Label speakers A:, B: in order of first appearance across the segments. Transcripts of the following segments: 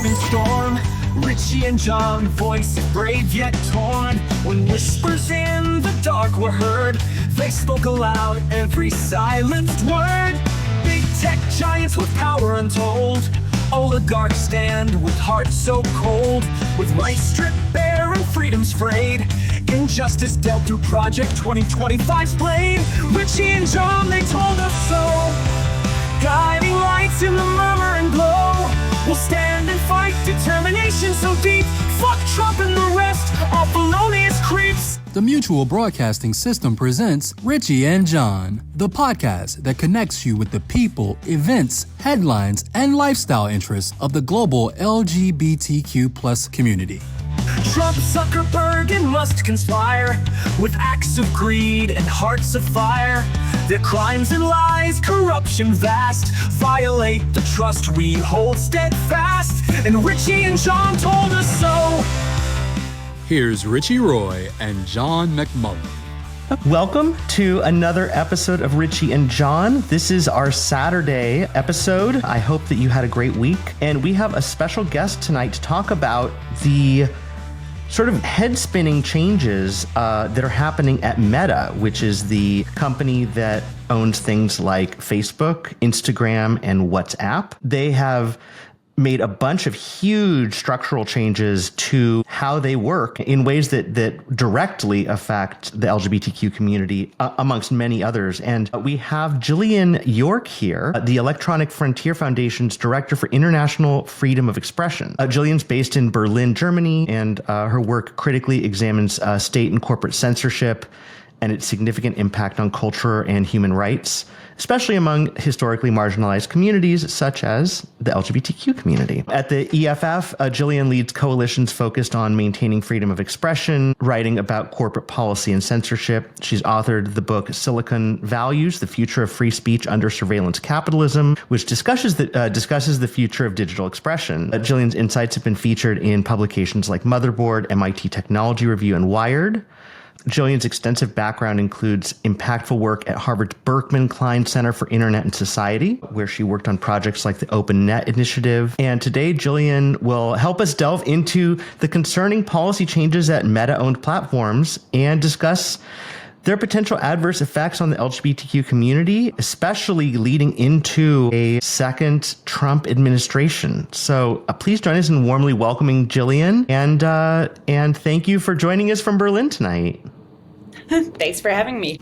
A: throbbing storm. Richie and John, voice brave yet torn. When whispers in the dark were heard, they spoke aloud every silenced word. Big tech giants with power untold, oligarchs stand with hearts so cold. With rights stripped bare and freedoms frayed, injustice dealt through Project 2025's blade. Richie and John, they told us so. Guiding lights in the murmur and glow. We'll stand and fight, determination so deep. Fuck Trump and the rest, all felonious creeps.
B: The Mutual Broadcasting System presents Richie and John, the podcast that connects you with the people, events, headlines, and lifestyle interests of the global LGBTQ+ community.
A: Trump, Zuckerberg, and Musk conspire with acts of greed and hearts of fire. Their crimes and lies, corruption vast, violate the trust we hold steadfast. And Richie and John told us so.
B: Here's Richie Roy and John McMullen.
C: Welcome to another episode of Richie and John. This is our Saturday episode. I hope that you had a great week. And we have a special guest tonight to talk about the sort of head-spinning changes that are happening at Meta, which is the company that owns things like Facebook, Instagram, and WhatsApp. They have made a bunch of huge structural changes to how they work in ways that directly affect the LGBTQ community, amongst many others. And we have Jillian York here, the Electronic Frontier Foundation's Director for International Freedom of Expression. Jillian's based in Berlin, Germany, and her work critically examines state and corporate censorship and its significant impact on culture and human rights, especially among historically marginalized communities such as the LGBTQ community. At the EFF, Jillian leads coalitions focused on maintaining freedom of expression, writing about corporate policy and censorship. She's authored the book Silicon Values, The Future of Free Speech Under Surveillance Capitalism, which discusses the future of digital expression. Jillian's insights have been featured in publications like Motherboard, MIT Technology Review, and Wired. Jillian's extensive background includes impactful work at Harvard's Berkman Klein Center for Internet and Society, where she worked on projects like the Open Net Initiative. And today, Jillian will help us delve into the concerning policy changes at Meta-owned platforms and discuss their potential adverse effects on the LGBTQ community, especially leading into a second Trump administration. So please join us in warmly welcoming Jillian, and thank you for joining us from Berlin tonight.
D: Thanks for having me.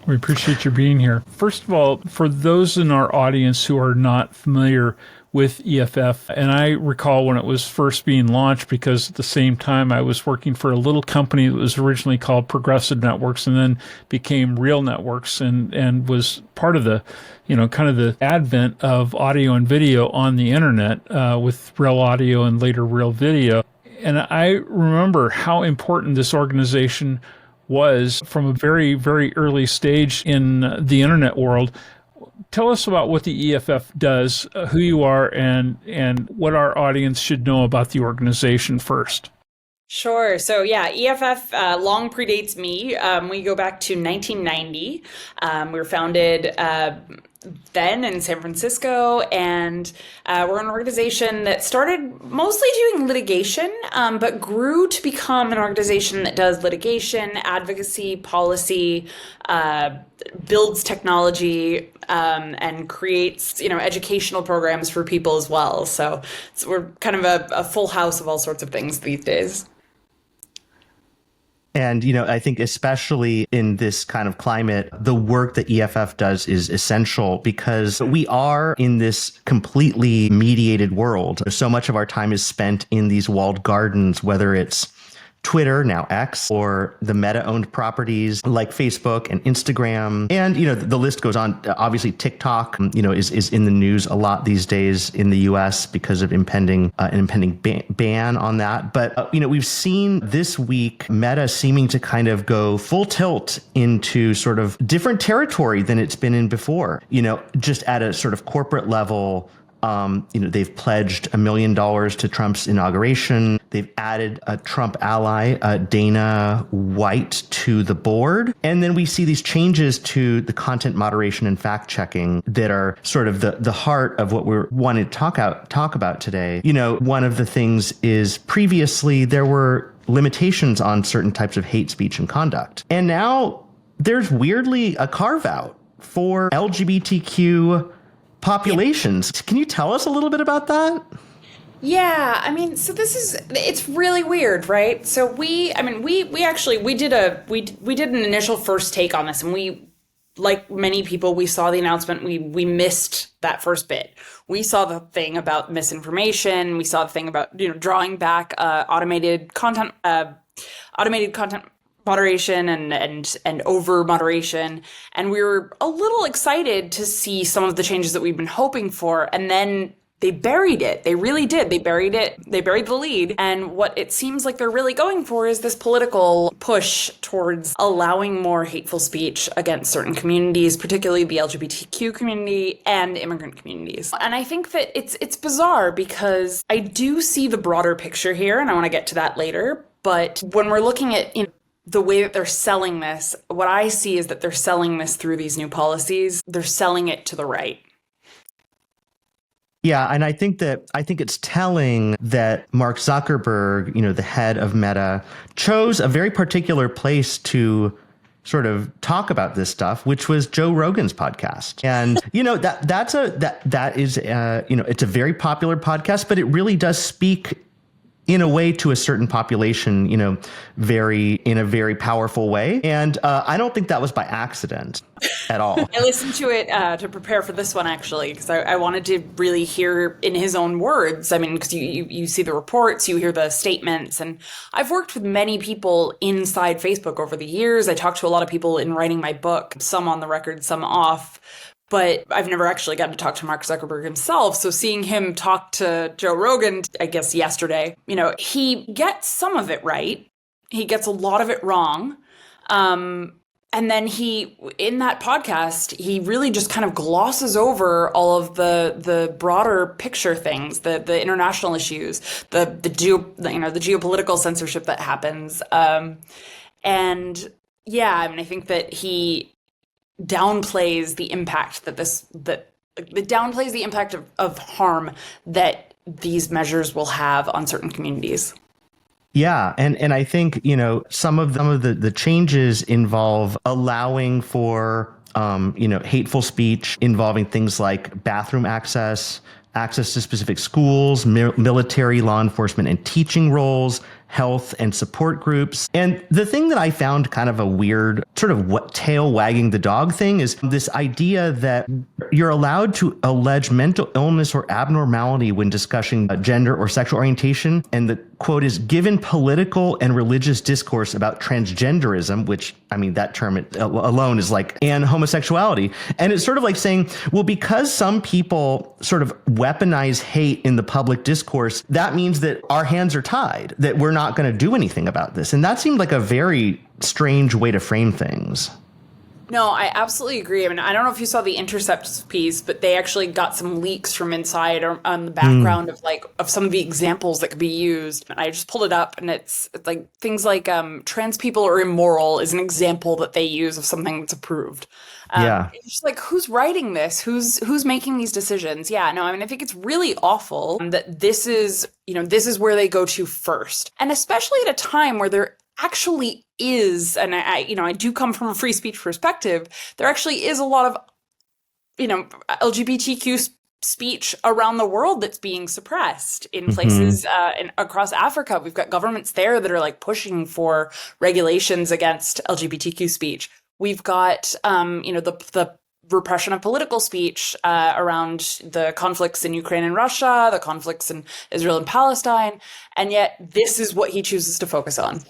E: We appreciate you being here. First of all, for those in our audience who are not familiar with EFF, and I recall when it was first being launched, because at the same time I was working for a little company that was originally called Progressive Networks and then became Real Networks, and was part of the, kind of the advent of audio and video on the internet with Real Audio and later Real Video. And I remember how important this organization was from a very, very early stage in the internet world. Tell us about what the EFF does, who you are, and what our audience should know about the organization first.
D: Sure. So EFF long predates me. We go back to 1990. We were founded then in San Francisco, and we're an organization that started mostly doing litigation, but grew to become an organization that does litigation, advocacy, policy, builds technology, and creates, educational programs for people as well. So we're kind of a full house of all sorts of things these days.
C: And, I think especially in this kind of climate, the work that EFF does is essential because we are in this completely mediated world. So much of our time is spent in these walled gardens, whether it's Twitter, now X, or the Meta-owned properties like Facebook and Instagram. And, the list goes on. Obviously, TikTok, is in the news a lot these days in the U.S. because of an impending ban on that. But, we've seen this week Meta seeming to kind of go full tilt into sort of different territory than it's been in before, just at a sort of corporate level. They've pledged $1 million to Trump's inauguration. They've added a Trump ally, Dana White, to the board. And then we see these changes to the content moderation and fact checking that are sort of the heart of what we're wanting to talk about today. You know, one of the things is previously there were limitations on certain types of hate speech and conduct. And now there's weirdly a carve out for LGBTQ populations. Yeah. Can you tell us a little bit about that?
D: Yeah, I mean, so it's really weird, right? So we did an initial first take on this, and we, like many people, we saw the announcement, we missed that first bit. We saw the thing about misinformation, we saw the thing about, drawing back automated content moderation and over moderation, and we were a little excited to see some of the changes that we've been hoping for, and then they buried it. They really did. They buried it. They buried the lead. And what it seems like they're really going for is this political push towards allowing more hateful speech against certain communities, particularly the LGBTQ community and immigrant communities. And I think that it's bizarre because I do see the broader picture here, and I want to get to that later. But when we're looking at the way that they're selling this, what I see is that they're selling this through these new policies. They're selling it to the right.
C: Yeah, and I think it's telling that Mark Zuckerberg, the head of Meta, chose a very particular place to sort of talk about this stuff, which was Joe Rogan's podcast. And that is it's a very popular podcast, but it really does speak in a way to a certain population, in a very powerful way. And I don't think that was by accident at all.
D: I listened to it to prepare for this one, actually, because I wanted to really hear in his own words. I mean, because you see the reports, you hear the statements, and I've worked with many people inside Facebook over the years. I talked to a lot of people in writing my book, some on the record, some off. But I've never actually gotten to talk to Mark Zuckerberg himself. So seeing him talk to Joe Rogan, I guess yesterday, he gets some of it right. He gets a lot of it wrong. And then in that podcast, he really just kind of glosses over all of the broader picture things, the international issues, the geopolitical censorship that happens. And yeah, I mean, I think that he downplays the impact downplays the impact of harm that these measures will have on certain communities.
C: Yeah, and I think some of the changes involve allowing for hateful speech involving things like bathroom access to specific schools, military, law enforcement, and teaching roles, health and support groups. And the thing that I found kind of a weird sort of tail wagging the dog thing is this idea that you're allowed to allege mental illness or abnormality when discussing gender or sexual orientation. And the quote is, given political and religious discourse about transgenderism, which, I mean, that term alone is like, and homosexuality. And it's sort of like saying, well, because some people sort of weaponize hate in the public discourse, that means that our hands are tied, that we're not going to do anything about this. And that seemed like a very strange way to frame things.
D: No, I absolutely agree. I mean, I don't know if you saw the Intercept piece, but they actually got some leaks from inside or on the background of some of the examples that could be used. And I just pulled it up, and it's like things like trans people are immoral is an example that they use of something that's approved.
C: Yeah.
D: It's just like, who's writing this? Who's making these decisions? Yeah, no, I mean, I think it's really awful that this is where they go to first. And especially at a time where there actually is, and I do come from a free speech perspective, there actually is a lot of, LGBTQ speech around the world that's being suppressed in places across Africa. We've got governments there that are like pushing for regulations against LGBTQ speech. We've got, the repression of political speech around the conflicts in Ukraine and Russia, the conflicts in Israel and Palestine, and yet this is what he chooses to focus on.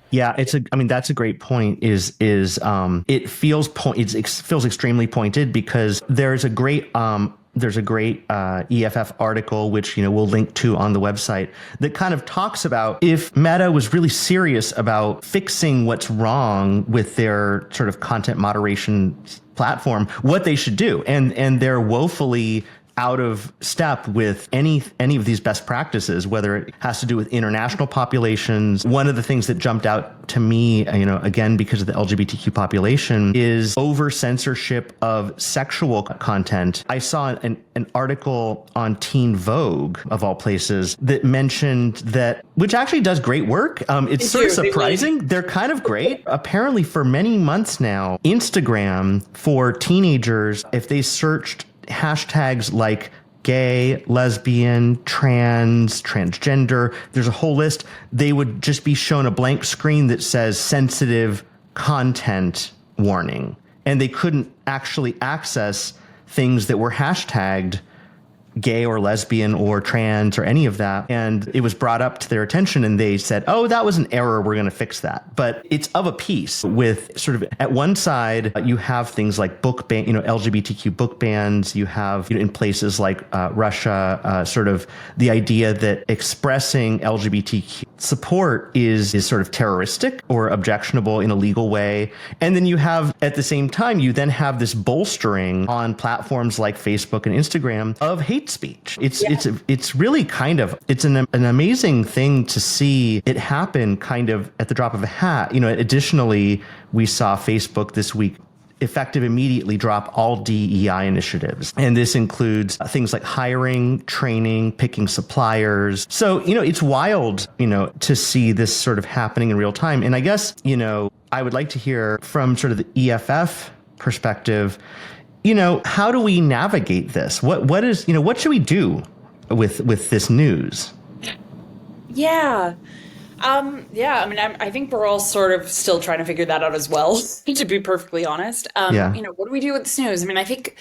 C: Yeah, that's a great point. It feels extremely pointed because there's a great EFF article, which we'll link to on the website, that kind of talks about if Meta was really serious about fixing what's wrong with their sort of content moderation platform, what they should do, and they're woefully out of step with any of these best practices, whether it has to do with international populations. One of the things that jumped out to me, again, because of the LGBTQ population, is over censorship of sexual content. I saw an article on Teen Vogue, of all places, that mentioned that, which actually does great work. It's sort of surprising. They're kind of great. Apparently, for many months now, Instagram for teenagers, if they searched hashtags like gay, lesbian, transgender, there's a whole list, they would just be shown a blank screen that says sensitive content warning. And they couldn't actually access things that were hashtagged gay or lesbian or trans or any of that. And it was brought up to their attention and they said, oh, that was an error. We're going to fix that. But it's of a piece with sort of at one side, you have things like book ban, LGBTQ book bans. You have in places like Russia, sort of the idea that expressing LGBTQ support is sort of terroristic or objectionable in a legal way. And then you have, at the same time, you then have this bolstering on platforms like Facebook and Instagram of hate speech. It's really kind of, it's an amazing thing to see it happen kind of at the drop of a hat. Additionally, we saw Facebook this week effective immediately drop all DEI initiatives. And this includes things like hiring, training, picking suppliers. So, it's wild, to see this sort of happening in real time. And I guess, I would like to hear from sort of the EFF perspective, how do we navigate this? What should we do with this news?
D: Yeah. I think we're all sort of still trying to figure that out as well, to be perfectly honest. What do we do with this news? I think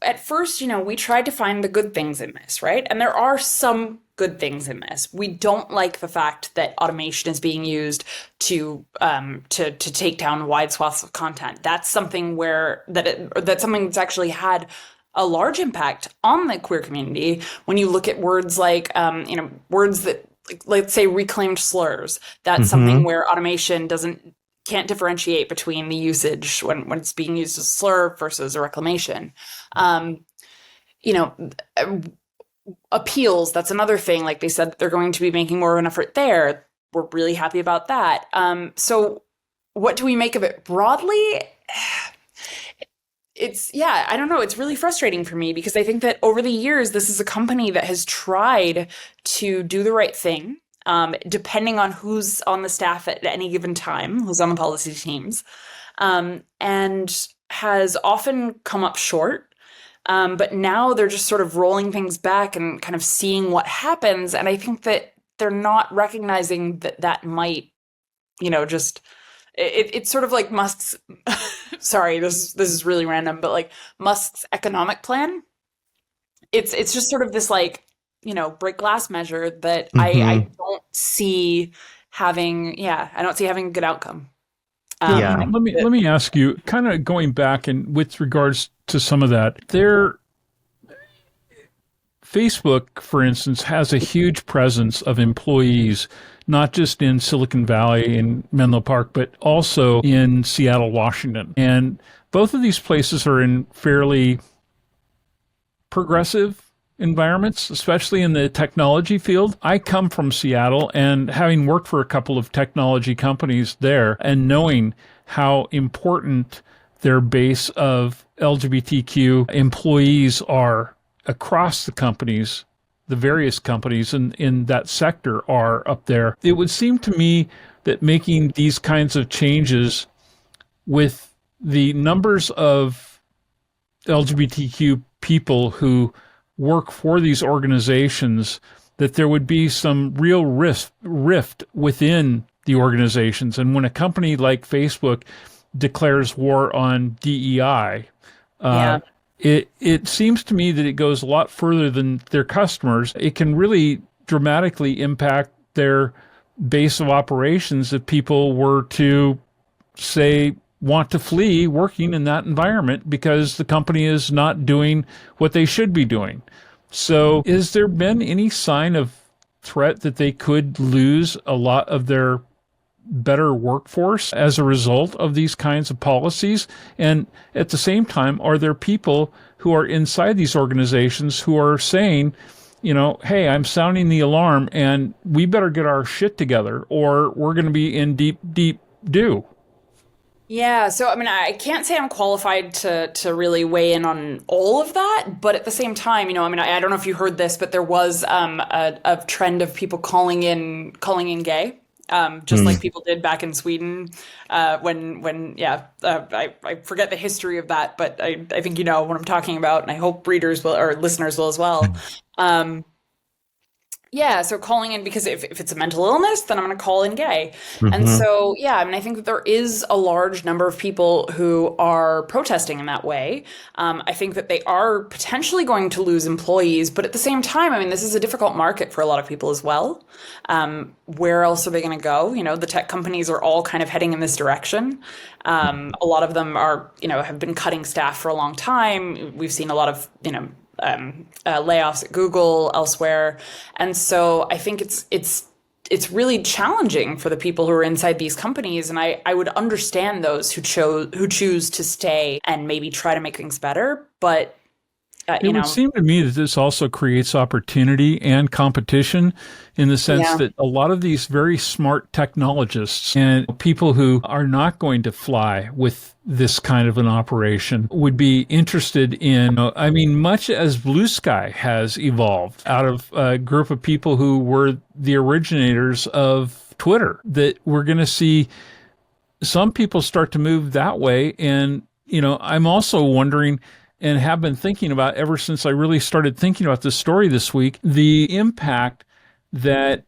D: at first, we tried to find the good things in this, right? And there are some good things in this. We don't like the fact that automation is being used to take down wide swaths of content. That's something that's something that's actually had a large impact on the queer community. When you look at words like, words that, like, let's say reclaimed slurs, that's something where automation can't differentiate between the usage when it's being used as a slur versus a reclamation. Appeals, that's another thing. Like they said that they're going to be making more of an effort there. We're really happy about that. So what do we make of it broadly? I don't know. It's really frustrating for me because I think that over the years, this is a company that has tried to do the right thing, depending on who's on the staff at any given time, who's on the policy teams, and has often come up short. But now they're just sort of rolling things back and kind of seeing what happens. And I think that they're not recognizing that might, it's sort of like Musk's, sorry, this is really random, but like Musk's economic plan. It's just sort of this break glass measure that I don't see having a good outcome.
E: Let me ask you, kind of going back and with regards to some of that, Facebook, for instance, has a huge presence of employees, not just in Silicon Valley and Menlo Park, but also in Seattle, Washington. And both of these places are in fairly progressive environments, especially in the technology field. I come from Seattle, and having worked for a couple of technology companies there and knowing how important their base of LGBTQ employees are across the companies, the various companies in that sector are up there, it would seem to me that making these kinds of changes with the numbers of LGBTQ people who work for these organizations, that there would be some real rift within the organizations. And when a company like Facebook declares war on DEI, it seems to me that it goes a lot further than their customers. It can really dramatically impact their base of operations if people were to, say, want to flee working in that environment because the company is not doing what they should be doing. So has there been any sign of threat that they could lose a lot of their better workforce as a result of these kinds of policies? And at the same time, are there people who are inside these organizations who are saying, hey, I'm sounding the alarm and we better get our shit together or we're going to be in deep, deep doo.
D: Yeah, so I mean, I can't say I'm qualified to really weigh in on all of that, but at the same time, I mean, I don't know if you heard this, but there was a trend of people calling in gay, just like people did back in Sweden, when I forget the history of that, but I think you know what I'm talking about, and I hope readers will or listeners will as well. Yeah, so calling in because if it's a mental illness, then I'm going to call in gay. And so, yeah, I mean, I think that there is a large number of people who are protesting in that way. I think that they are potentially going to lose employees, but at the same time, I mean, this is a difficult market for a lot of people as well. Where else are they going to go? The tech companies are all kind of heading in this direction. A lot of them are, have been cutting staff for a long time. We've seen a lot of, layoffs at Google, elsewhere. And so I think it's really challenging for the people who are inside these companies. And I would understand those who choose to stay and maybe try to make things better. But
E: it would seem to me that this also creates opportunity and competition in the sense that a lot of these very smart technologists and people who are not going to fly with this kind of an operation would be interested in, much as Blue Sky has evolved out of a group of people who were the originators of Twitter, that we're going to see some people start to move that way. And, I'm also wondering, and have been thinking about ever since I really started thinking about this story this week, the impact that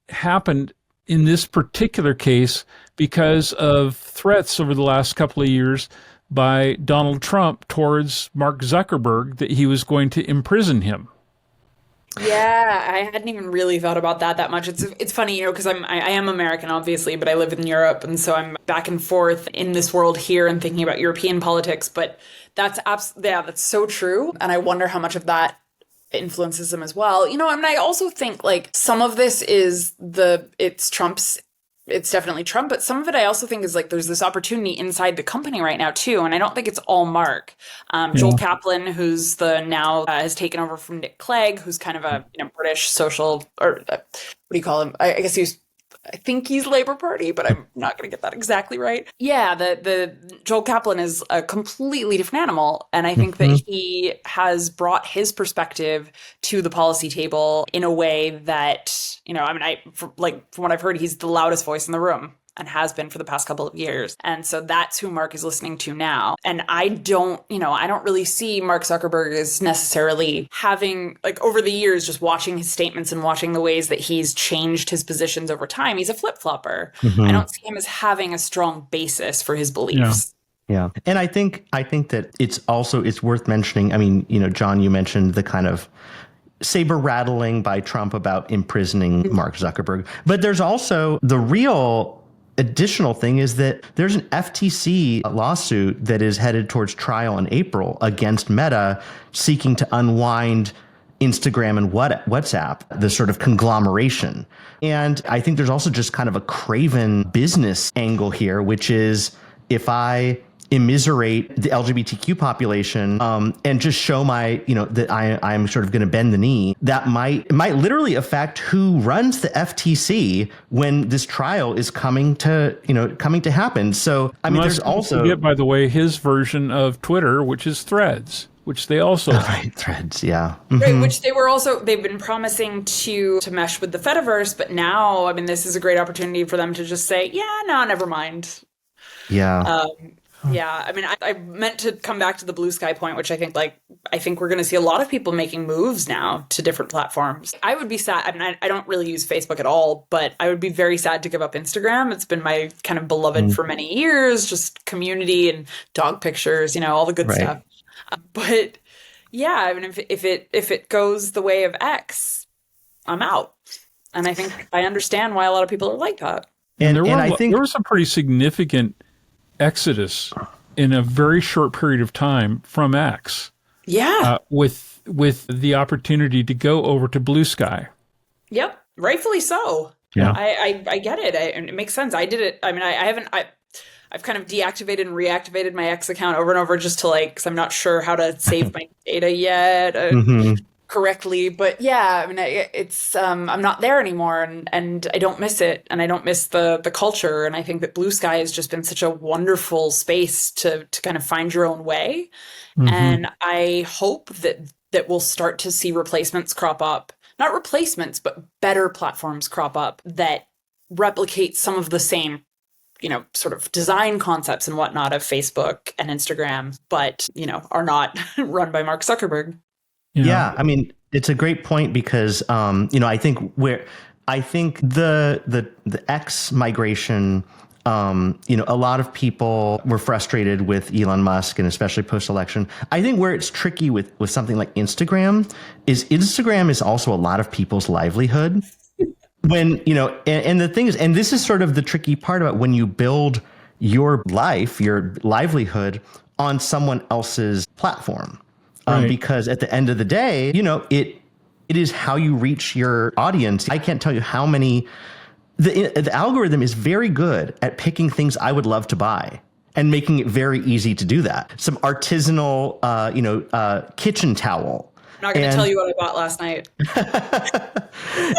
E: happened in this particular case because of threats over the last couple of years by Donald Trump towards Mark Zuckerberg that he was going to imprison him.
D: Yeah, I hadn't even really thought about that much. It's funny, because I am American, obviously, but I live in Europe, and so I'm back and forth in this world here and thinking about European politics. But that's that's so true, and I wonder how much of that influences them as well. And I also think like some of this is it's definitely Trump, but some of it I also think is like there's this opportunity inside the company right now too, and I don't think it's all Mark. Joel Kaplan, who's has taken over from Nick Clegg, who's kind of a British social what do you call him? I guess I think he's Labour Party, but I'm not going to get that exactly right. Yeah, the Joel Kaplan is a completely different animal, and I think that he has brought his perspective to the policy table in a way that from what I've heard, he's the loudest voice in the room and has been for the past couple of years. And so that's who Mark is listening to now. And I don't really see Mark Zuckerberg as necessarily having, like, over the years, just watching his statements and watching the ways that he's changed his positions over time. He's a flip-flopper. I don't see him as having a strong basis for his beliefs.
C: Yeah. And I think that it's worth mentioning. I mean, John, you mentioned the kind of saber rattling by Trump about imprisoning Mark Zuckerberg. But there's also the real additional thing is that there's an FTC lawsuit that is headed towards trial in April against Meta, seeking to unwind Instagram and WhatsApp, the sort of conglomeration. And I think there's also just kind of a craven business angle here, which is if I immiserate the LGBTQ population and just show that I'm sort of going to bend the knee, that might literally affect who runs the FTC when this trial is coming to happen. So I mean, there's also
E: forget, by the way, his version of Twitter, which is Threads, which they also
C: Threads, yeah,
D: right, which they've been promising to mesh with the Fediverse, but now I mean this is a great opportunity for them to just say, yeah, no, never mind.
C: Yeah.
D: Yeah, I mean, I meant to come back to the Blue Sky point, which I think we're going to see a lot of people making moves now to different platforms. I would be sad. I mean, I don't really use Facebook at all, but I would be very sad to give up Instagram. It's been my kind of beloved for many years, just community and dog pictures, all the good stuff. But yeah, I mean, if it goes the way of X, I'm out. And I think I understand why a lot of people are like that.
E: And there was a pretty significant exodus in a very short period of time from X.
D: Yeah.
E: With the opportunity to go over to Blue Sky. Yep.
D: Rightfully so.
E: Yeah.
D: I get it. It makes sense. I did it. I mean, I've kind of deactivated and reactivated my X account over and over just to because I'm not sure how to save my data yet. Correctly, but yeah, I mean, it's I'm not there anymore, and I don't miss it, and I don't miss the culture, and I think that Blue Sky has just been such a wonderful space to kind of find your own way, and I hope that we'll start to see replacements crop up, not replacements, but better platforms crop up that replicate some of the same, sort of design concepts and whatnot of Facebook and Instagram, but are not run by Mark Zuckerberg.
C: Yeah, I mean, it's a great point because, I think the X migration, a lot of people were frustrated with Elon Musk and especially post-election. I think where it's tricky with something like Instagram is also a lot of people's livelihood. When, and the thing is, and this is sort of the tricky part about when you build your life, your livelihood on someone else's platform. Because at the end of the day, it is how you reach your audience. I can't tell you how many, the algorithm is very good at picking things I would love to buy and making it very easy to do that. Some artisanal, kitchen towel.
D: I'm not going to tell you what I bought last night.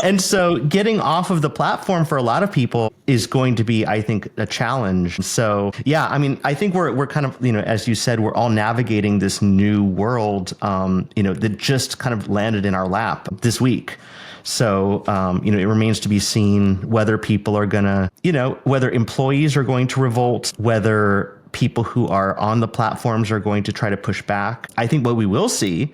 C: And so getting off of the platform for a lot of people is going to be, I think, a challenge. So, yeah, I mean, I think we're kind of, as you said, we're all navigating this new world, that just kind of landed in our lap this week. So, it remains to be seen whether people are going to, whether employees are going to revolt, whether people who are on the platforms are going to try to push back. I think what we will see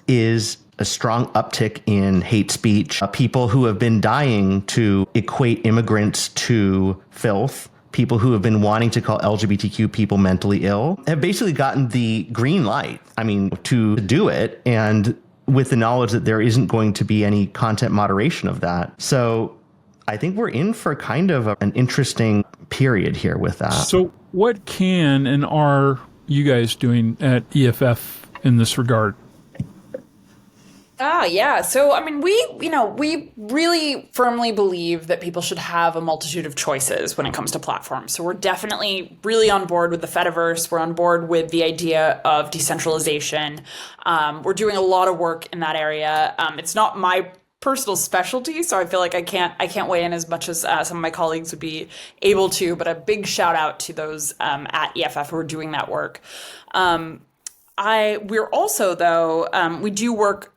C: is a strong uptick in hate speech. People who have been dying to equate immigrants to filth, people who have been wanting to call LGBTQ people mentally ill, have basically gotten the green light, to do it. And with the knowledge that there isn't going to be any content moderation of that. So I think we're in for kind of an interesting period here with that.
E: So what can and are you guys doing at EFF in this regard?
D: Yeah. So, we really firmly believe that people should have a multitude of choices when it comes to platforms. So we're definitely really on board with the Fediverse. We're on board with the idea of decentralization. We're doing a lot of work in that area. It's not my personal specialty, so I feel like I can't weigh in as much as some of my colleagues would be able to, but a big shout out to those at EFF who are doing that work. We're also, though, we do work,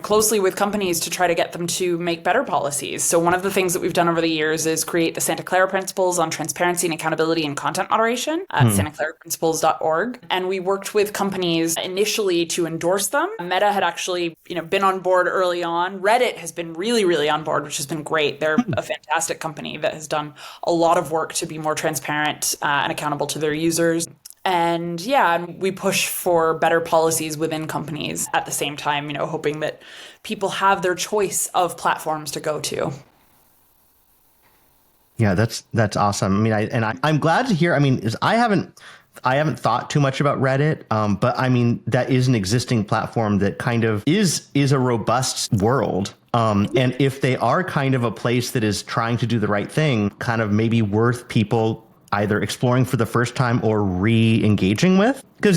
D: closely with companies to try to get them to make better policies. So one of the things that we've done over the years is create the Santa Clara Principles on Transparency and Accountability in Content Moderation at santaclaraprinciples.org. And we worked with companies initially to endorse them. Meta had actually, been on board early on. Reddit has been really, really on board, which has been great. They're a fantastic company that has done a lot of work to be more transparent and accountable to their users. And we push for better policies within companies at the same time, hoping that people have their choice of platforms to go to.
C: Yeah, that's awesome. I'm glad to hear. I haven't thought too much about Reddit, but that is an existing platform that kind of is a robust world. And if they are kind of a place that is trying to do the right thing, kind of maybe worth people either exploring for the first time or re-engaging with, because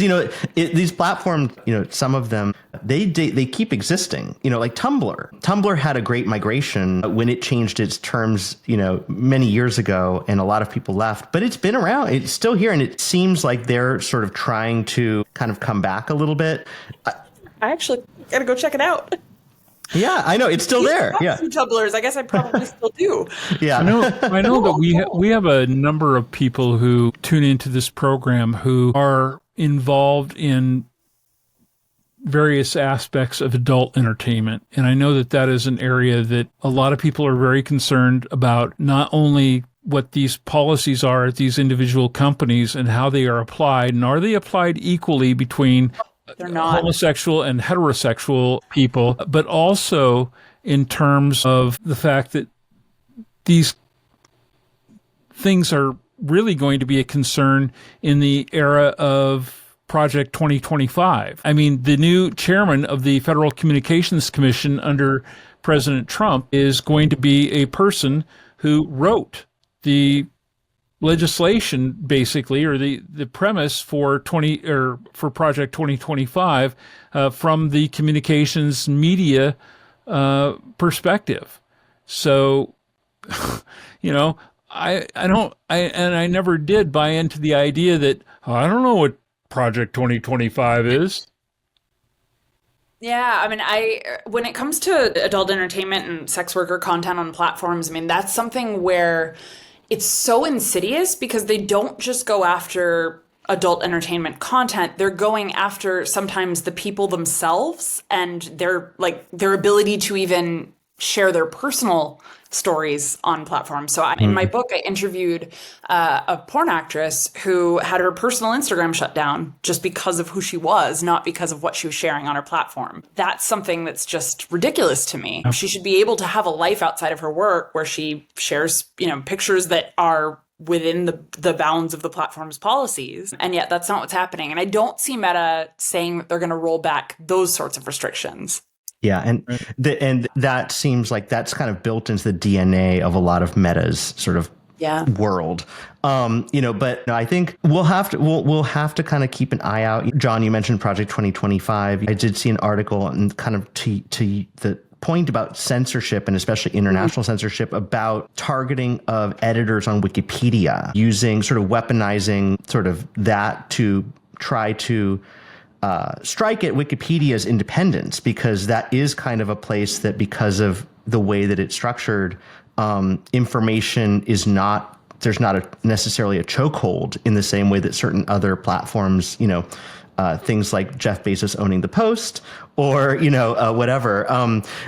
C: these platforms, some of them they keep existing. Like Tumblr had a great migration when it changed its terms, many years ago, and a lot of people left. But it's been around; it's still here, and it seems like they're sort of trying to kind of come back a little bit.
D: I actually gotta go check it out.
C: Yeah, I know it's still there. Yeah,
D: some Tumblrs. I guess I probably still do.
C: Yeah,
E: I know that we have a number of people who tune into this program who are involved in various aspects of adult entertainment, and I know that is an area that a lot of people are very concerned about. Not only what these policies are at these individual companies and how they are applied, and are they applied equally between
D: they're not
E: homosexual and heterosexual people, but also in terms of the fact that these things are really going to be a concern in the era of Project 2025. The new chairman of the Federal Communications Commission under President Trump is going to be a person who wrote the legislation, basically, or the premise for Project 2025 from the communications media perspective. So, I never did buy into the idea that I don't know what Project 2025 is.
D: Yeah, I mean, when it comes to adult entertainment and sex worker content on platforms, I mean, that's something where it's so insidious because they don't just go after adult entertainment content. They're going after sometimes the people themselves and their ability to even share their personal stories on platforms. So in my book, I interviewed a porn actress who had her personal Instagram shut down just because of who she was, not because of what she was sharing on her platform. That's something that's just ridiculous to me. She should be able to have a life outside of her work where she shares, pictures that are within the bounds of the platform's policies. And yet that's not what's happening. And I don't see Meta saying that they're going to roll back those sorts of restrictions.
C: Yeah, and that seems like that's kind of built into the DNA of a lot of Meta's sort of world. But I think we'll have to kind of keep an eye out. John, you mentioned Project 2025. I did see an article and kind of to the point about censorship and especially international censorship about targeting of editors on Wikipedia, using sort of weaponizing sort of that to try to strike at Wikipedia's independence, because that is kind of a place that, because of the way that it's structured, information is not, there's not necessarily a chokehold in the same way that certain other platforms, things like Jeff Bezos owning the Post or, whatever,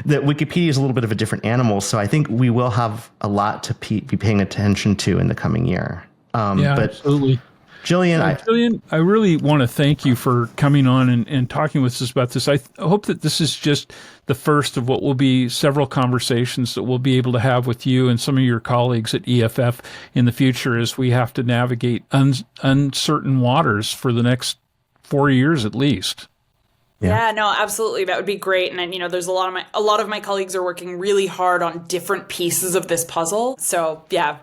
C: that Wikipedia is a little bit of a different animal. So I think we will have a lot to be paying attention to in the coming year.
E: Absolutely.
C: Jillian,
E: I really want to thank you for coming on and talking with us about this. I hope that this is just the first of what will be several conversations that we'll be able to have with you and some of your colleagues at EFF in the future as we have to navigate uncertain waters for the next 4 years at least.
D: Yeah, no, absolutely. That would be great. And there's a lot of my colleagues are working really hard on different pieces of this puzzle. So yeah.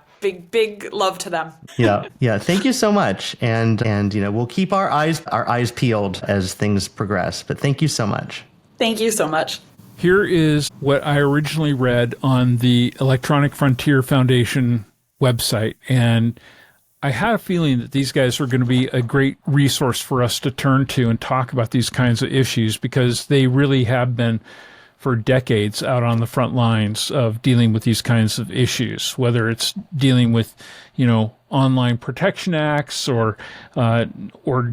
D: Big love to them.
C: Yeah. Thank you so much. And we'll keep our eyes peeled as things progress. But thank you so much.
D: Thank you so much.
E: Here is what I originally read on the Electronic Frontier Foundation website. And I had a feeling that these guys were going to be a great resource for us to turn to and talk about these kinds of issues, because they really have been for decades out on the front lines of dealing with these kinds of issues, whether it's dealing with, online protection acts or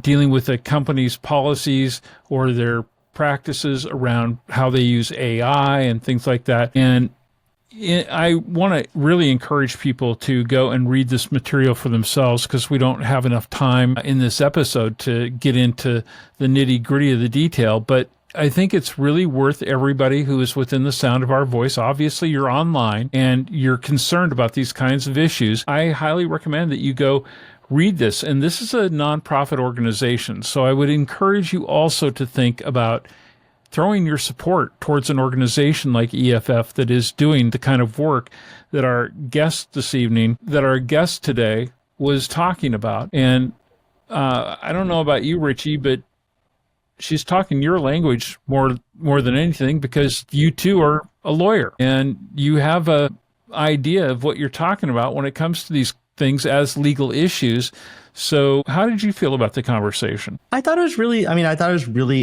E: dealing with a company's policies or their practices around how they use AI and things like that. And I want to really encourage people to go and read this material for themselves, because we don't have enough time in this episode to get into the nitty-gritty of the detail. But I think it's really worth everybody who is within the sound of our voice. Obviously, you're online and you're concerned about these kinds of issues. I highly recommend that you go read this. And this is a nonprofit organization. So I would encourage you also to think about throwing your support towards an organization like EFF that is doing the kind of work that our guest today was talking about. And I don't know about you, Richie, but she's talking your language more than anything, because you too are a lawyer and you have a idea of what you're talking about when it comes to these things as legal issues. So how did you feel about the conversation?
C: I thought it was really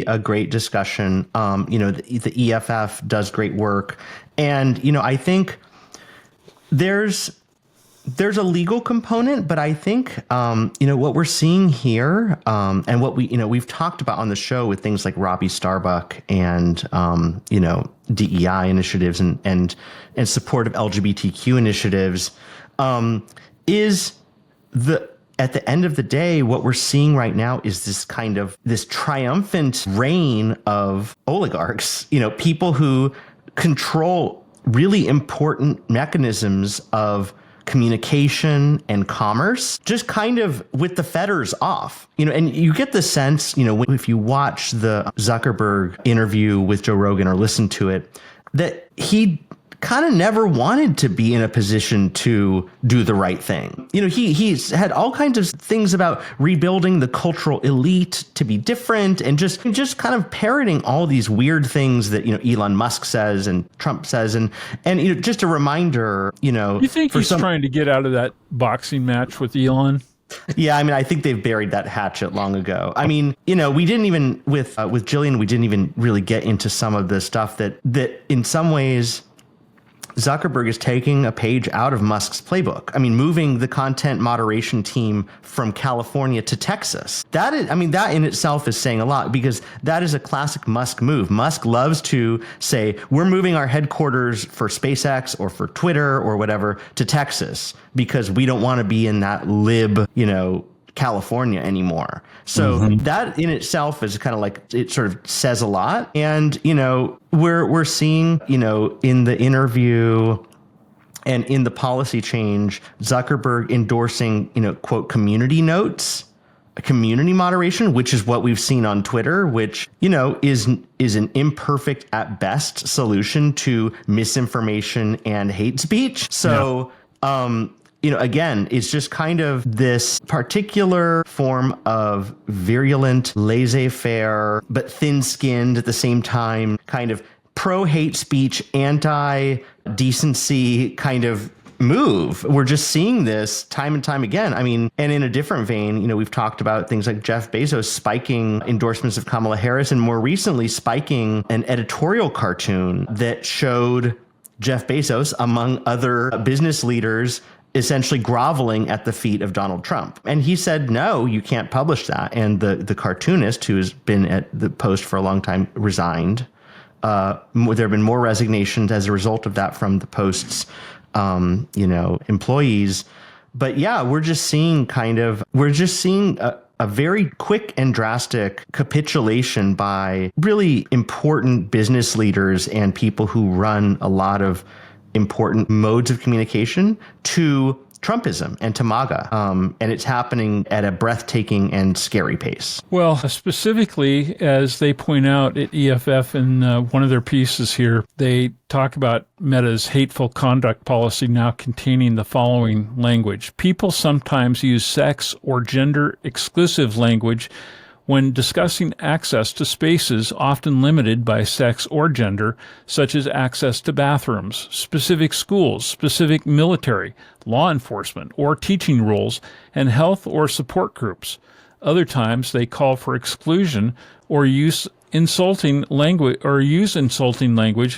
C: a great discussion. The EFF does great work. And, I think there's a legal component, but I think, what we're seeing here, and what we've talked about on the show with things like Robbie Starbuck and, DEI initiatives and support of LGBTQ initiatives, is at the end of the day, what we're seeing right now is this triumphant reign of oligarchs, people who control really important mechanisms of communication and commerce, just kind of with the fetters off, and you get the sense, if you watch the Zuckerberg interview with Joe Rogan or listen to it, that he kind of never wanted to be in a position to do the right thing. He's had all kinds of things about rebuilding the cultural elite to be different, and just kind of parroting all these weird things that, Elon Musk says and Trump says. And just a reminder,
E: You think he's trying to get out of that boxing match with Elon?
C: Yeah, I think they've buried that hatchet long ago. We didn't even with Jillian, we didn't even really get into some of the stuff that in some ways Zuckerberg is taking a page out of Musk's playbook. Moving the content moderation team from California to Texas. That in itself is saying a lot, because that is a classic Musk move. Musk loves to say, we're moving our headquarters for SpaceX or for Twitter or whatever to Texas because we don't want to be in that lib, California anymore. So that in itself is kind of like, it sort of says a lot. And, we're seeing, in the interview and in the policy change, Zuckerberg endorsing, quote, community notes, community moderation, which is what we've seen on Twitter, which, is an imperfect at best solution to misinformation and hate speech. So, again, it's just kind of this particular form of virulent, laissez-faire, but thin-skinned at the same time, kind of pro-hate speech, anti-decency kind of move. We're just seeing this time and time again. And in a different vein, we've talked about things like Jeff Bezos spiking endorsements of Kamala Harris, and more recently spiking an editorial cartoon that showed Jeff Bezos, among other business leaders, essentially groveling at the feet of Donald Trump. And he said, no, you can't publish that. And the cartoonist, who has been at the Post for a long time, resigned. There have been more resignations as a result of that from the Post's, employees. But yeah, we're just seeing a very quick and drastic capitulation by really important business leaders and people who run a lot of important modes of communication to Trumpism and to MAGA. And it's happening at a breathtaking and scary pace.
E: Well, specifically, as they point out at EFF in one of their pieces here, they talk about Meta's hateful conduct policy now containing the following language. People sometimes use sex or gender exclusive language when discussing access to spaces often limited by sex or gender, such as access to bathrooms, specific schools, specific military, law enforcement, or teaching roles, and health or support groups. Other times they call for exclusion or use insulting language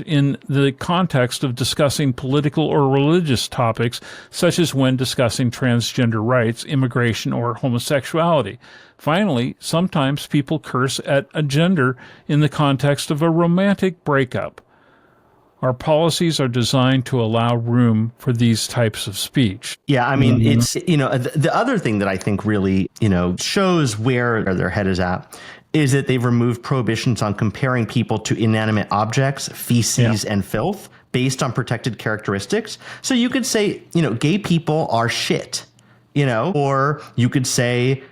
E: in the context of discussing political or religious topics, such as when discussing transgender rights, immigration, or homosexuality. Finally, sometimes people curse at a gender in the context of a romantic breakup. Our policies are designed to allow room for these types of speech.
C: Yeah, it's, the other thing that I think really, shows where their head is at is that they've removed prohibitions on comparing people to inanimate objects, feces, and filth based on protected characteristics. So you could say, gay people are shit, or you could say,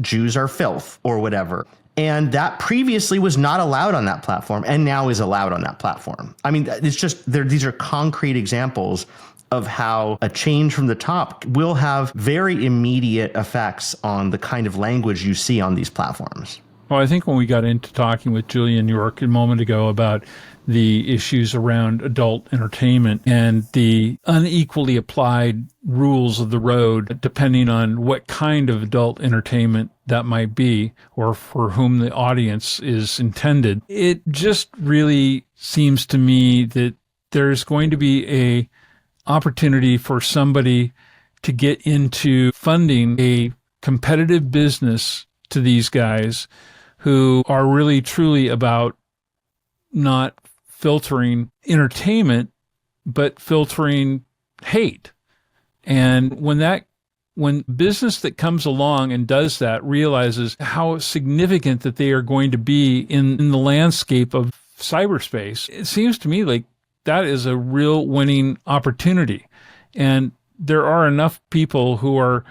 C: Jews are filth or whatever. And that previously was not allowed on that platform and now is allowed on that platform. It's just these are concrete examples of how a change from the top will have very immediate effects on the kind of language you see on these platforms.
E: Well, I think when we got into talking with Jillian York a moment ago about the issues around adult entertainment and the unequally applied rules of the road, depending on what kind of adult entertainment that might be or for whom the audience is intended, it just really seems to me that there's going to be a opportunity for somebody to get into funding a competitive business to these guys who are really truly about not filtering entertainment, but filtering hate. And when business that comes along and does that realizes how significant that they are going to be in the landscape of cyberspace, it seems to me like that is a real winning opportunity. And there are enough people who are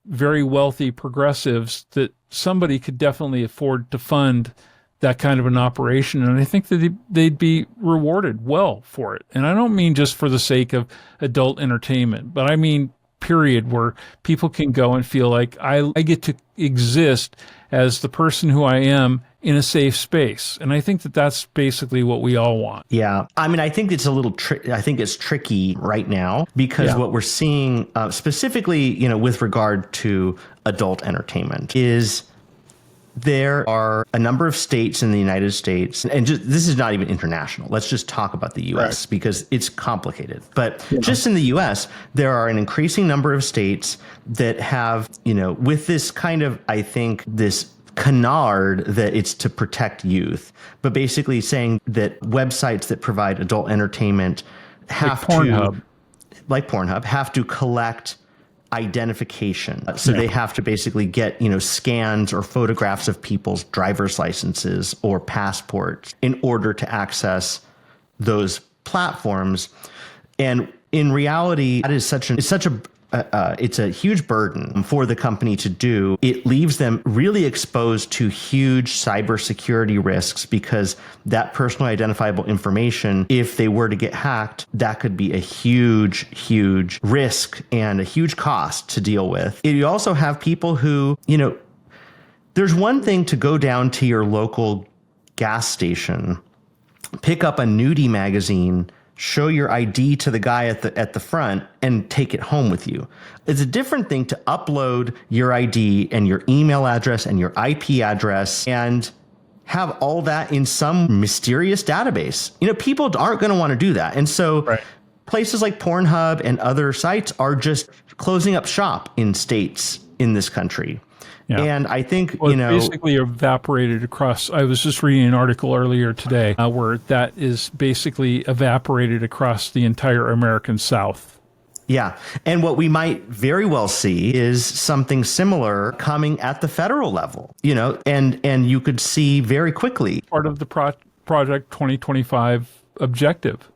E: very wealthy progressives that somebody could definitely afford to fund that kind of an operation. And I think that they'd be rewarded well for it. And I don't mean just for the sake of adult entertainment, but I mean, period, where people can go and feel like I get to exist as the person who I am in a safe space. And I think that that's basically what we all want.
C: Yeah. I mean, I think it's a little I think it's tricky right now because what we're seeing specifically, with regard to adult entertainment is there are a number of states in the United States, and this is not even international. Let's just talk about the U.S. because it's complicated. But just in the U.S., there are an increasing number of states that have, with this kind of, I think, this canard that it's to protect youth, but basically saying that websites that provide adult entertainment have like Pornhub, have to collect identification. So they have to basically get, scans or photographs of people's driver's licenses or passports in order to access those platforms. And in reality, that is it's a huge burden for the company to do. It leaves them really exposed to huge cybersecurity risks because that personally identifiable information, if they were to get hacked, that could be a huge, huge risk and a huge cost to deal with. You also have people who, there's one thing to go down to your local gas station, pick up a nudie magazine, show your ID to the guy at the front and take it home with you. It's a different thing to upload your ID and your email address and your IP address and have all that in some mysterious database. People aren't going to want to do that. And so places like Pornhub and other sites are just closing up shop in states in this country. Yeah. And I think,
E: basically evaporated across. I was just reading an article earlier today where that is basically evaporated across the entire American South.
C: Yeah. And what we might very well see is something similar coming at the federal level, and you could see very quickly.
E: Part of the Project 2025 objective.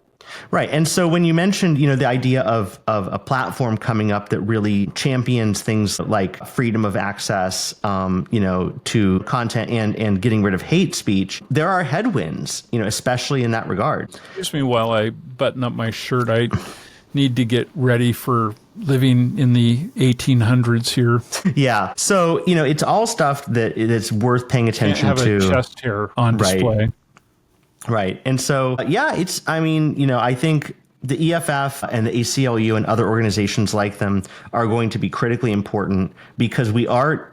C: Right. And so when you mentioned, the idea of a platform coming up that really champions things like freedom of access, to content and getting rid of hate speech, there are headwinds, especially in that regard.
E: Excuse me while I button up my shirt. I need to get ready for living in the 1800s here.
C: Yeah. So, it's all stuff that's worth paying attention
E: have
C: to.
E: A chest hair on display.
C: Right. And so, I think the EFF and the ACLU and other organizations like them are going to be critically important because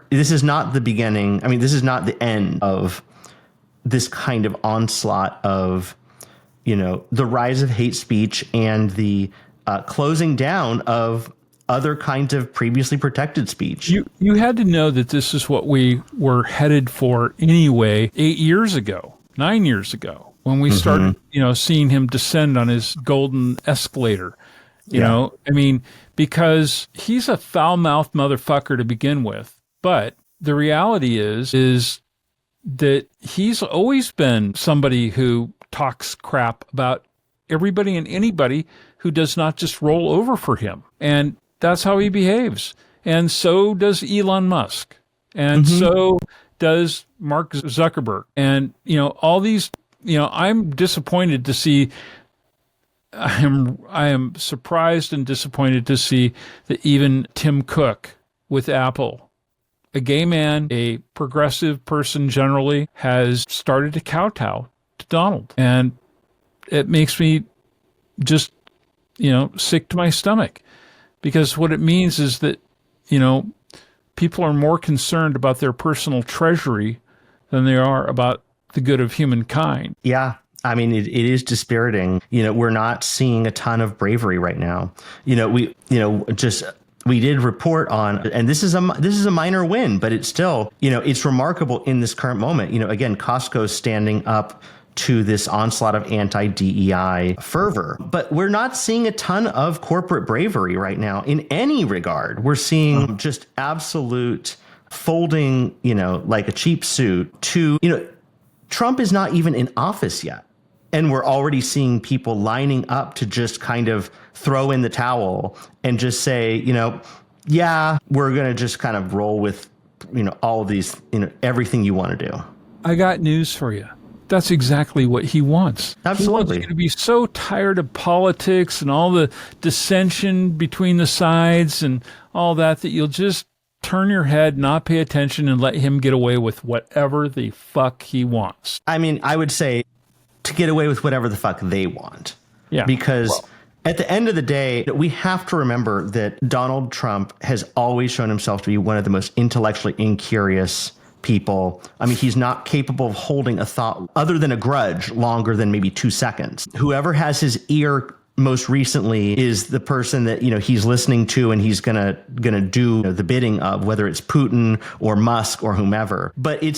C: this is not the beginning. I mean, this is not the end of this kind of onslaught of, the rise of hate speech and the closing down of other kinds of previously protected speech.
E: You had to know that this is what we were headed for anyway 8 years ago, 9 years ago. When we started, seeing him descend on his golden escalator, because he's a foul-mouthed motherfucker to begin with. But the reality is that he's always been somebody who talks crap about everybody and anybody who does not just roll over for him. And that's how he behaves. And so does Elon Musk. And so does Mark Zuckerberg. And, all these... I'm disappointed to see. I am surprised and disappointed to see that even Tim Cook with Apple, a gay man, a progressive person generally, has started to kowtow to Donald, and it makes me just sick to my stomach, because what it means is that people are more concerned about their personal treasury than they are about the good of humankind.
C: Yeah. I mean, it is dispiriting. We're not seeing a ton of bravery right now. We did report on, and this is a minor win, but it's still, it's remarkable in this current moment. Again, Costco's standing up to this onslaught of anti-DEI fervor, but we're not seeing a ton of corporate bravery right now in any regard. We're seeing just absolute folding, like a cheap suit to, Trump is not even in office yet. And we're already seeing people lining up to just kind of throw in the towel and just say, we're going to just kind of roll with, all of these, everything you want to do.
E: I got news for you. That's exactly what he wants.
C: Absolutely.
E: He's going to be so tired of politics and all the dissension between the sides and all that you'll just turn your head, not pay attention, and let him get away with whatever the fuck he wants.
C: I mean, I would say to get away with whatever the fuck they want.
E: Yeah.
C: Because at the end of the day, we have to remember that Donald Trump has always shown himself to be one of the most intellectually incurious people. I mean, he's not capable of holding a thought other than a grudge longer than maybe 2 seconds. Whoever has his ear most recently is the person that, he's listening to, and he's gonna do the bidding of, whether it's Putin or Musk or whomever. But he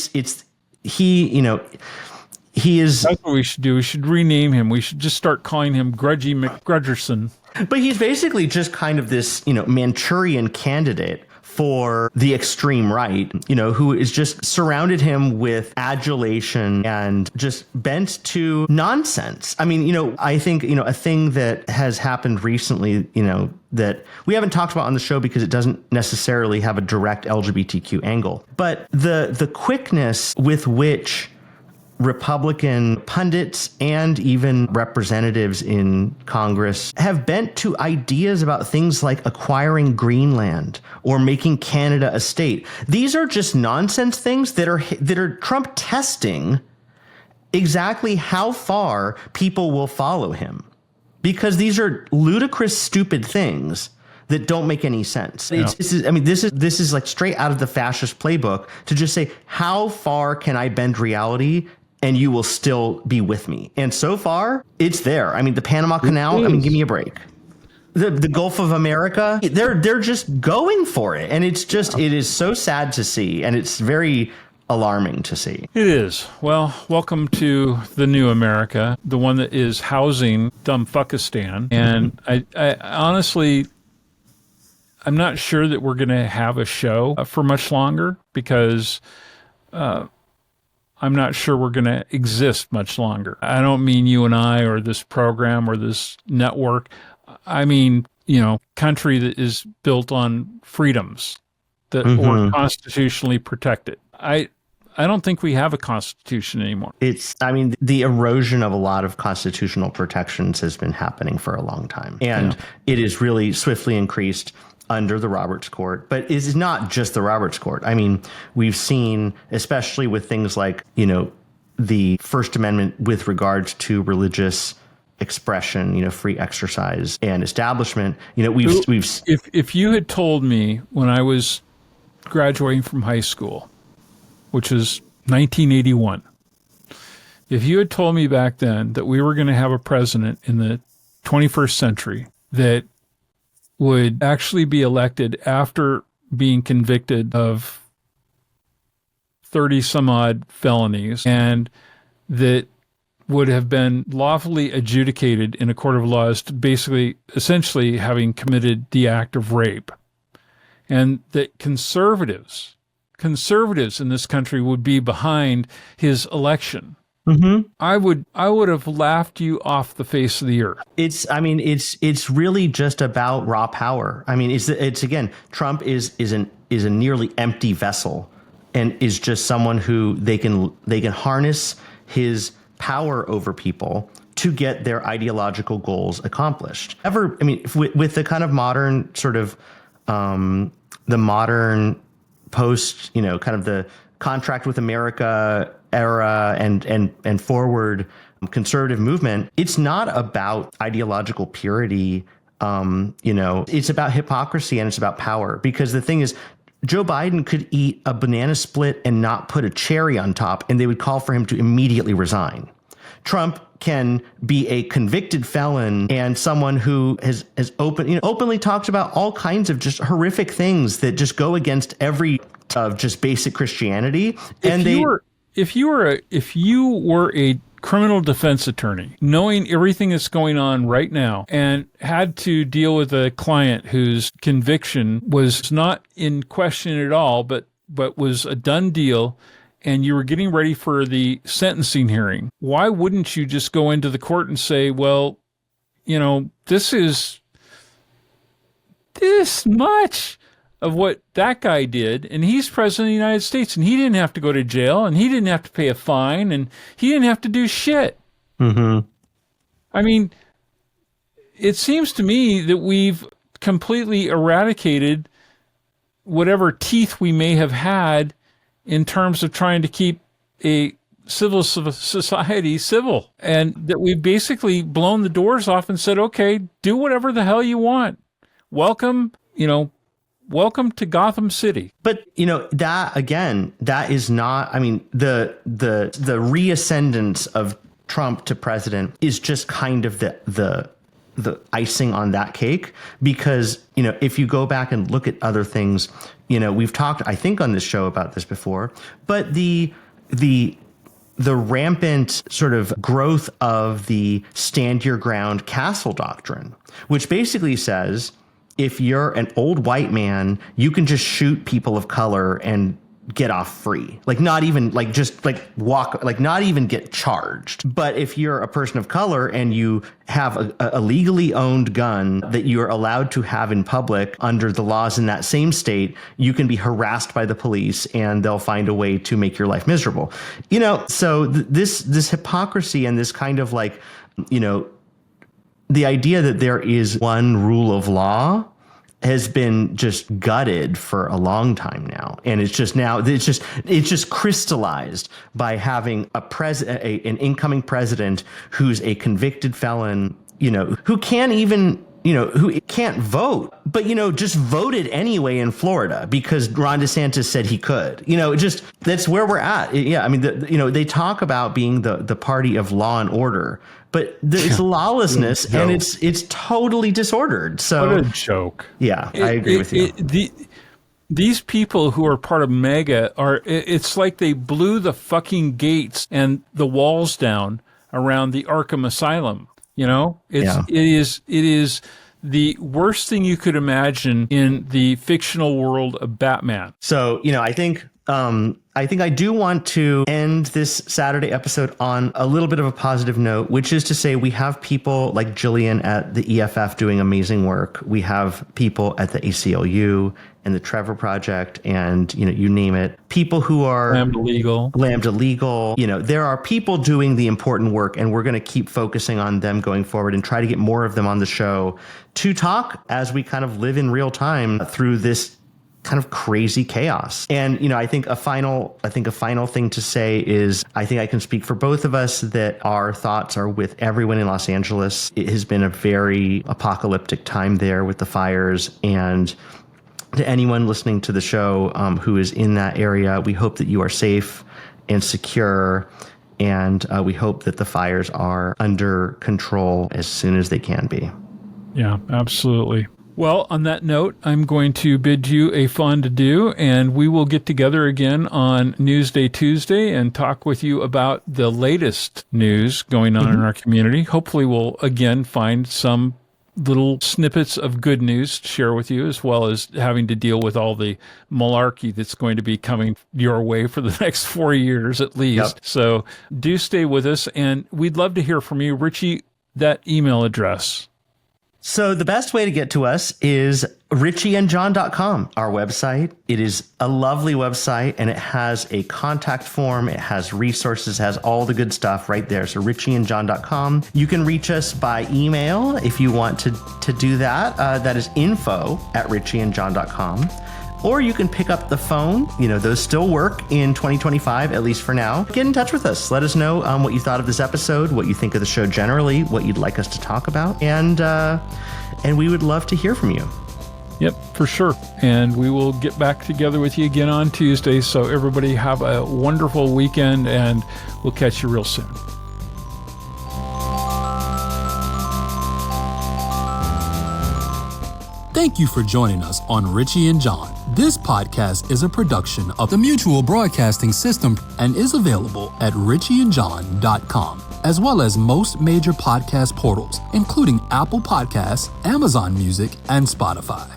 C: is.
E: That's what we should do. We should rename him. We should just start calling him Grudgy McGrudgerson.
C: But he's basically just kind of this, Manchurian candidate for the extreme right, who is just surrounded him with adulation and just bent to nonsense. I mean, I think, a thing that has happened recently, that we haven't talked about on the show because it doesn't necessarily have a direct LGBTQ angle, but the quickness with which Republican pundits and even representatives in Congress have bent to ideas about things like acquiring Greenland or making Canada a state. These are just nonsense things that are Trump testing exactly how far people will follow him, because these are ludicrous, stupid things that don't make any sense.
E: Yeah.
C: This is like straight out of the fascist playbook to just say, how far can I bend reality and you will still be with me? And so far, it's there. I mean, the Panama Canal, give me a break. The Gulf of America, they're just going for it. And it is so sad to see. And it's very alarming to see.
E: It is. Well, welcome to the new America, the one that is housing Dumbfuckistan. And I honestly, I'm not sure that we're going to have a show for much longer, because I'm not sure we're going to exist much longer. I don't mean you and I or this program or this network. I mean, country that is built on freedoms that were constitutionally protected. I don't think we have a constitution anymore.
C: The erosion of a lot of constitutional protections has been happening for a long time. And it is really swiftly increased under the Roberts Court. But it is not just the Roberts Court. I mean, we've seen, especially with things like, the First Amendment with regards to religious expression, free exercise and establishment,
E: if you had told me when I was graduating from high school, which is 1981, if you had told me back then that we were going to have a president in the 21st century that would actually be elected after being convicted of 30 some odd felonies, and that would have been lawfully adjudicated in a court of law as to basically, essentially having committed the act of rape, and that conservatives in this country would be behind his election. I would have laughed you off the face of the earth.
C: It's really just about raw power. I mean, it's again, Trump is a nearly empty vessel, and is just someone who they can harness his power over people to get their ideological goals accomplished. With the kind of modern sort of the modern post, kind of the contract with America era and forward conservative movement, it's not about ideological purity. It's about hypocrisy, and it's about power. Because the thing is, Joe Biden could eat a banana split and not put a cherry on top, and they would call for him to immediately resign. Trump can be a convicted felon and someone who has openly talked about all kinds of just horrific things that just go against every of just basic Christianity.
E: If you were a criminal defense attorney, knowing everything that's going on right now, and had to deal with a client whose conviction was not in question at all, but was a done deal, and you were getting ready for the sentencing hearing, why wouldn't you just go into the court and say, well, this much of what that guy did, and he's president of the United States, and he didn't have to go to jail, and he didn't have to pay a fine, and he didn't have to do shit.
C: Mm-hmm.
E: I mean, it seems to me that we've completely eradicated whatever teeth we may have had in terms of trying to keep a civil society civil, and that we've basically blown the doors off and said, okay, do whatever the hell you want. Welcome to Gotham City.
C: But, that is not, I mean, the reascendance of Trump to president is just kind of the icing on that cake, because, if you go back and look at other things, we've talked, I think, on this show about this before, but the rampant sort of growth of the stand your ground castle doctrine, which basically says, if you're an old white man, you can just shoot people of color and get off free. Like, not even like just like walk, like not even get charged. But if you're a person of color and you have a legally owned gun that you're allowed to have in public under the laws in that same state, you can be harassed by the police and they'll find a way to make your life miserable. So this hypocrisy and this kind of like, the idea that there is one rule of law has been just gutted for a long time now. And it's just crystallized by having an incoming president who's a convicted felon, who can't even, who can't vote, but, just voted anyway in Florida because Ron DeSantis said he could, that's where we're at. Yeah. I mean, they talk about being the party of law and order, but it's lawlessness and it's totally disordered. So
E: what a joke.
C: Yeah, I agree with you.
E: These people who are part of MAGA it's like they blew the fucking gates and the walls down around the Arkham Asylum. It is the worst thing you could imagine in the fictional world of Batman.
C: So, I think I do want to end this Saturday episode on a little bit of a positive note, which is to say we have people like Jillian at the EFF doing amazing work. We have people at the ACLU and the Trevor Project and, you name it. People who are
E: Lambda Legal.
C: There are people doing the important work, and we're going to keep focusing on them going forward and try to get more of them on the show to talk as we kind of live in real time through this kind of crazy chaos. And, I think a final thing to say is, I think I can speak for both of us that our thoughts are with everyone in Los Angeles. It has been a very apocalyptic time there with the fires, and to anyone listening to the show who is in that area, we hope that you are safe and secure, and we hope that the fires are under control as soon as they can be.
E: Yeah, absolutely. Well, on that note, I'm going to bid you a fond adieu, and we will get together again on Newsday Tuesday and talk with you about the latest news going on in our community. Hopefully we'll again find some little snippets of good news to share with you, as well as having to deal with all the malarkey that's going to be coming your way for the next 4 years at least. Yep. So do stay with us, and we'd love to hear from you. Richie, that email address.
C: So the best way to get to us is richieandjohn.com, our website. It is a lovely website, and it has a contact form. It has resources, has all the good stuff right there. So richieandjohn.com. You can reach us by email if you want to do that. That is info@richieandjohn.com. Or you can pick up the phone. Those still work in 2025, at least for now. Get in touch with us. Let us know what you thought of this episode, what you think of the show generally, what you'd like us to talk about. And we would love to hear from you.
E: Yep, for sure. And we will get back together with you again on Tuesday. So everybody have a wonderful weekend, and we'll catch you real soon.
B: Thank you for joining us on Richie and John. This podcast is a production of the Mutual Broadcasting System and is available at richieandjohn.com, as well as most major podcast portals, including Apple Podcasts, Amazon Music, and Spotify.